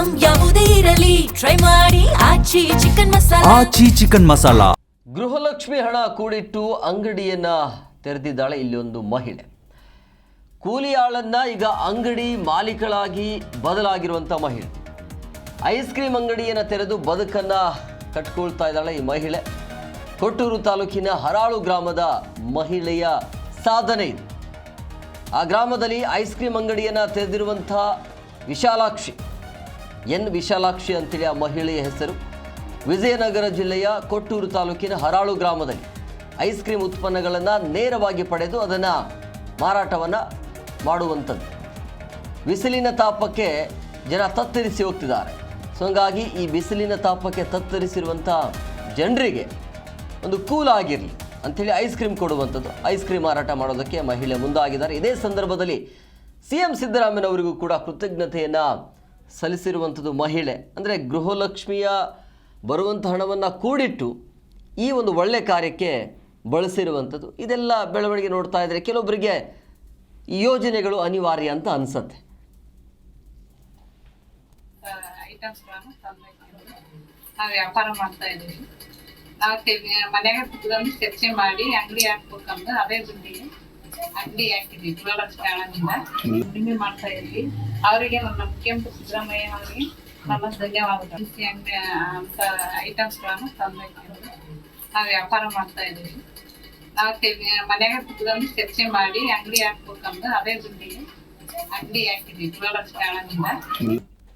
Item ಯಾವುದೇ ಇರಲಿ try ಮಾಡಿ ಆಚಿ ಚಿಕನ್ ಮಸಾಲಾ. ಗೃಹಲಕ್ಷ್ಮಿ ಹಣ ಕೂಡಿಟ್ಟು ಅಂಗಡಿಯನ್ನ ತೆರೆದಿದ್ದಾಳೆ ಇಲ್ಲಿ ಒಂದು ಮಹಿಳೆ. ಕೂಲಿ ಆಳನ್ನ ಈಗ ಅಂಗಡಿ ಮಾಲೀಕಳಾಗಿ ಬದಲಾಗಿರುವಂಥ ಮಹಿಳೆ. ಐಸ್ ಕ್ರೀಮ್ ಅಂಗಡಿಯನ್ನು ತೆರೆದು ಬದುಕನ್ನು ಕಟ್ಕೊಳ್ತಾ ಇದ್ದಾಳೆ ಈ ಮಹಿಳೆ. ಕೊಟ್ಟೂರು ತಾಲೂಕಿನ ಹರಾಳು ಗ್ರಾಮದ ಮಹಿಳೆಯ ಸಾಧನೆ ಇದು. ಆ ಗ್ರಾಮದಲ್ಲಿ ಐಸ್ ಕ್ರೀಮ್ ಅಂಗಡಿಯನ್ನು ತೆರೆದಿರುವಂಥ ವಿಶಾಲಾಕ್ಷಿ, ವಿಶಾಲಾಕ್ಷಿ ಅಂತೇಳಿ ಆ ಮಹಿಳೆಯ ಹೆಸರು. ವಿಜಯನಗರ ಜಿಲ್ಲೆಯ ಕೊಟ್ಟೂರು ತಾಲೂಕಿನ ಹರಾಳು ಗ್ರಾಮದಲ್ಲಿ ಐಸ್ ಕ್ರೀಮ್ ಉತ್ಪನ್ನಗಳನ್ನು ನೇರವಾಗಿ ಪಡೆದು ಅದನ್ನು ಮಾರಾಟವನ್ನು ಮಾಡುವಂಥದ್ದು. ಬಿಸಿಲಿನ ತಾಪಕ್ಕೆ ಜನ ತತ್ತರಿಸಿ ಹೋಗ್ತಿದ್ದಾರೆ. ಸೊ ಹಂಗಾಗಿ ಈ ಬಿಸಿಲಿನ ತಾಪಕ್ಕೆ ತತ್ತರಿಸಿರುವಂಥ ಜನರಿಗೆ ಒಂದು ಕೂಲ್ ಆಗಿರಲಿ ಅಂಥೇಳಿ ಐಸ್ ಕ್ರೀಮ್ ಕೊಡುವಂಥದ್ದು, ಐಸ್ ಕ್ರೀಮ್ ಮಾರಾಟ ಮಾಡೋದಕ್ಕೆ ಮಹಿಳೆ ಮುಂದಾಗಿದ್ದಾರೆ. ಇದೇ ಸಂದರ್ಭದಲ್ಲಿ CM ಸಿದ್ದರಾಮಯ್ಯನವರಿಗೂ ಕೂಡ ಕೃತಜ್ಞತೆಯನ್ನು ಸಲ್ಲಿಸಿರುವಂಥದ್ದು ಮಹಿಳೆ. ಅಂದರೆ ಗೃಹಲಕ್ಷ್ಮಿಯ ಬರುವಂಥ ಹಣವನ್ನು ಕೂಡಿಟ್ಟು ಈ ಒಂದು ಒಳ್ಳೆ ಕಾರ್ಯಕ್ಕೆ ಬಳಸಿರುವಂಥದ್ದು. ಇದೆಲ್ಲ ಬೆಳವಣಿಗೆ ನೋಡ್ತಾ ಇದ್ದರೆ ಕೆಲವೊಬ್ಬರಿಗೆ ಈ ಯೋಜನೆಗಳು ಅನಿವಾರ್ಯ ಅಂತ ಅನಿಸುತ್ತೆ. ನಾವು ವ್ಯಾಪಾರ ಮಾಡ್ತಾ ಇದ್ದೀವಿ. ನಾವು ಮನೆಯಾಗ ಕುತ್ಕೊಂಡು ಚರ್ಚೆ ಮಾಡಿ ಅಂಗಡಿ ಹಾಕ್ಬೇಕಂದ್ರೆ ಅದೇ ದುಡ್ಡಿಗೆ ಅಂಗಡಿ ಹಾಕಿದ್ವಿ. ಗೃಹಲಕ್ಷ್ಮಿ ಹಣದಿಂದ ದುಡಿಮೆ ಮಾಡ್ತಾ ಇದ್ವಿ. ಅವರಿಗೆ ನಮ್ಮ ಮುಖ್ಯಮಂತ್ರಿ ಸಿದ್ದರಾಮಯ್ಯ ಅವರಿಗೆ ನಮ್ಮ ಧನ್ಯವಾದಗಳು. ಅಂತ ಐಟಮ್ಸ್ಗಳನ್ನು ತಂದು ನಾವು ವ್ಯಾಪಾರ ಮಾಡ್ತಾ ಇದ್ದೀವಿ. ನಾವು ಮನೆಯಾಗ ಕುತ್ಕೊಂಡು ಚರ್ಚೆ ಮಾಡಿ ಅಂಗಡಿ ಹಾಕ್ಬೇಕಂದ್ರೆ ಅದೇ ದುಡ್ಡಿಗೆ ಅಂಗಡಿ ಹಾಕಿದ್ವಿ. ಗೃಹಲಕ್ಷ್ಮಿ ಹಣದಿಂದ